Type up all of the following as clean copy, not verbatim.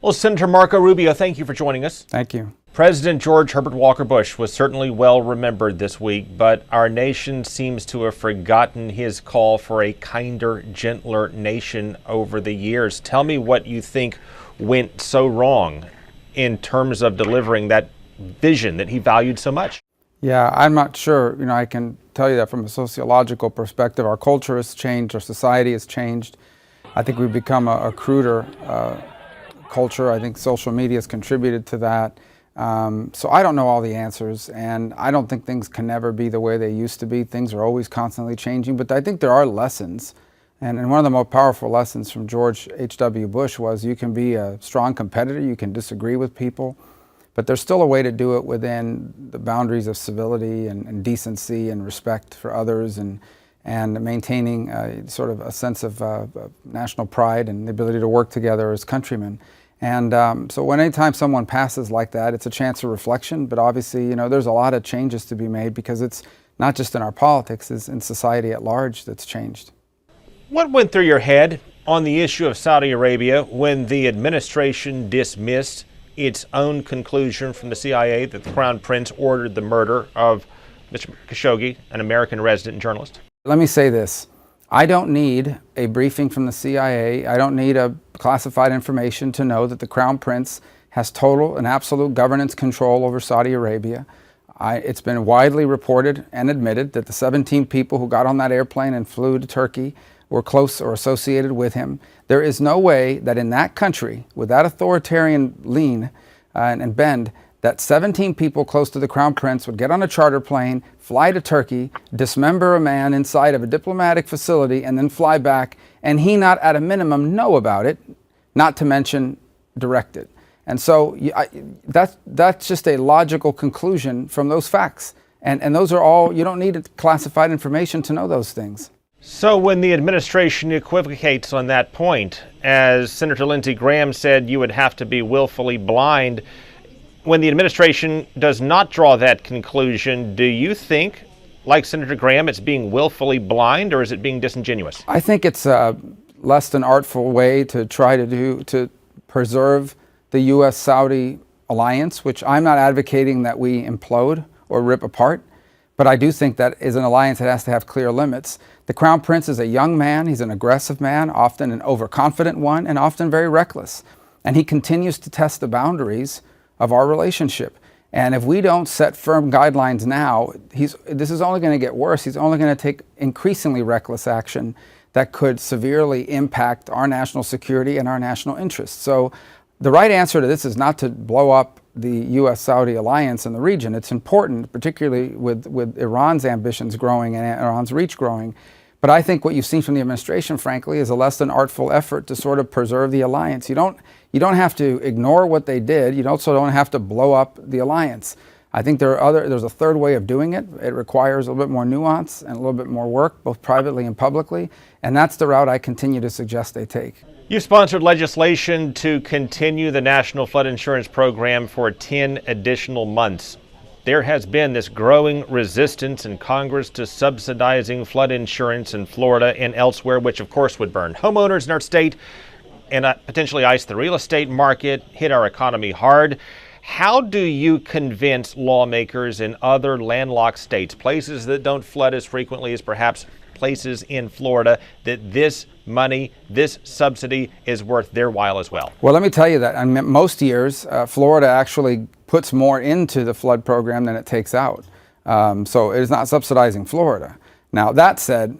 Well, Senator Marco Rubio, thank you for joining us. Thank you. President George Herbert Walker Bush was certainly well remembered this week, but our nation seems to have forgotten his call for a kinder, gentler nation over the years. Tell me what you think went so wrong in terms of delivering that vision that he valued so much. Yeah, I'm not sure. I can tell you that from a sociological perspective, our culture has changed, our society has changed. I think we've become a cruder culture. I think social media has contributed to that. So I don't know all the answers, and I don't think things can never be the way they used to be. Things are always constantly changing, but I think there are lessons. And one of the most powerful lessons from George H.W. Bush was you can be a strong competitor, you can disagree with people, but there's still a way to do it within the boundaries of civility and decency and respect for others, and maintaining sort of a sense of national pride and the ability to work together as countrymen. And so anytime someone passes like that, it's a chance of reflection, but obviously, there's a lot of changes to be made because it's not just in our politics, it's in society at large that's changed. What went through your head on the issue of Saudi Arabia when the administration dismissed its own conclusion from the CIA that the Crown Prince ordered the murder of Mr. Khashoggi, an American resident journalist? Let me say this. I don't need a briefing from the CIA. I don't need a classified information to know that the Crown Prince has total and absolute governance control over Saudi Arabia. It's been widely reported and admitted that the 17 people who got on that airplane and flew to Turkey were close or associated with him. There is no way that in that country, with that authoritarian lean and bend, that 17 people close to the Crown Prince would get on a charter plane, fly to Turkey, dismember a man inside of a diplomatic facility, and then fly back, and he not at a minimum know about it, not to mention direct it. And so that's just a logical conclusion from those facts. And those are all, you don't need classified information to know those things. So when the administration equivocates on that point, as Senator Lindsey Graham said, you would have to be willfully blind. When the administration does not draw that conclusion, do you think, like Senator Graham, it's being willfully blind, or is it being disingenuous? I think it's a less than artful way to try to preserve the U.S.-Saudi alliance, which I'm not advocating that we implode or rip apart, but I do think that is an alliance that has to have clear limits. The Crown Prince is a young man, he's an aggressive man, often an overconfident one, and often very reckless. And he continues to test the boundaries of our relationship. And if we don't set firm guidelines now, this is only going to get worse. He's only going to take increasingly reckless action that could severely impact our national security and our national interests. So the right answer to this is not to blow up the U.S.-Saudi alliance in the region. It's important, particularly with Iran's ambitions growing and Iran's reach growing. But I think what you've seen from the administration, frankly, is a less than artful effort to sort of preserve the alliance. You don't have to ignore what they did. You also don't have to blow up the alliance. I think there's a third way of doing it. It requires a little bit more nuance and a little bit more work, both privately and publicly. And that's the route I continue to suggest they take. You sponsored legislation to continue the National Flood Insurance Program for 10 additional months. There has been this growing resistance in Congress to subsidizing flood insurance in Florida and elsewhere, which of course would burn homeowners in our state and potentially ice the real estate market, hit our economy hard. How do you convince lawmakers in other landlocked states, places that don't flood as frequently as perhaps places in Florida, that this money, this subsidy is worth their while as well? Well, let me tell you that most years, Florida actually puts more into the flood program than it takes out. So it is not subsidizing Florida. Now, that said,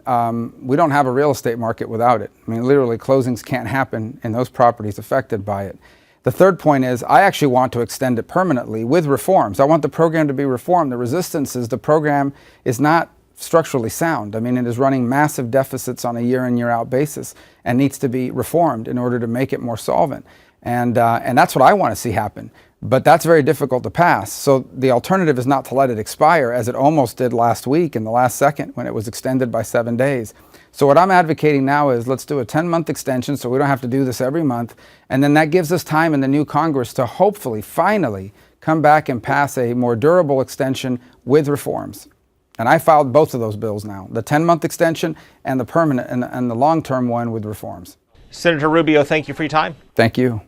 we don't have a real estate market without it. I mean, literally, closings can't happen in those properties affected by it. The third point is I actually want to extend it permanently with reforms. I want the program to be reformed. The resistance is the program is not structurally sound. I mean, it is running massive deficits on a year in, year out basis and needs to be reformed in order to make it more solvent. And that's what I want to see happen. But that's very difficult to pass. So the alternative is not to let it expire, as it almost did last week in the last second when it was extended by 7 days. So what I'm advocating now is let's do a 10-month extension so we don't have to do this every month. And then that gives us time in the new Congress to hopefully, finally, come back and pass a more durable extension with reforms. And I filed both of those bills now, the 10-month extension and the permanent and the long-term one with reforms. Senator Rubio, thank you for your time. Thank you.